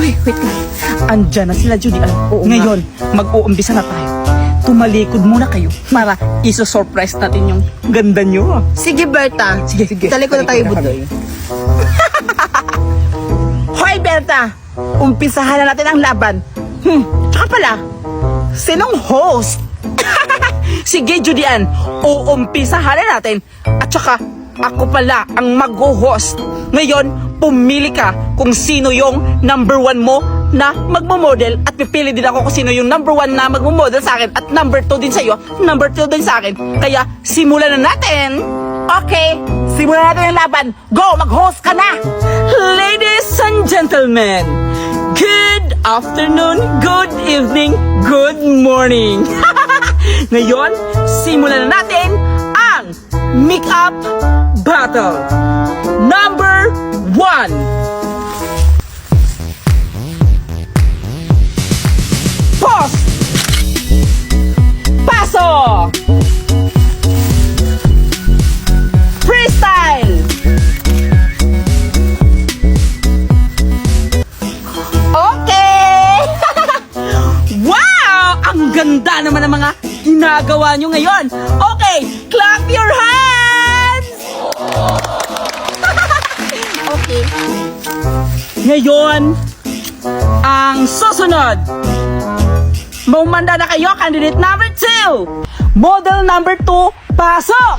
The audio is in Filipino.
Uy, wait lang. Andyan na sila, Judy. Ngayon, mag-uumpisa na tayo. Tumalikod muna kayo para iso-surprise natin yung ganda nyo. Sige, Berta. Sige. Talikod na tayo, Budoy. Hoy, Berta! Umpisahan na natin ang laban. Tsaka pala, sinong host? Sige, Judy Ann. Uumpisahan na natin. At saka, ako pala ang mag-host. Ngayon, pumili ka kung sino yung number 1 mo na magmo-model at pipili din ako kung sino yung number 1 na magmo-model sa akin at number 2 din sa'yo, number 2 din sa akin. Kaya, simulan na natin! Okay, simulan natin ang laban. Go, mag-host ka na! Ladies and gentlemen, good afternoon, good evening, good morning! Ngayon, simulan na natin ang make-up battle. Number 1. Pause! Paso! Freestyle! Okay! Wow! Ang ganda naman ng mga ginagawa nyo ngayon. Okay, clap your hands! Okay. Ngayon, ang susunod. Maumanda na kayo, candidate number 2. Model number 2, pasok!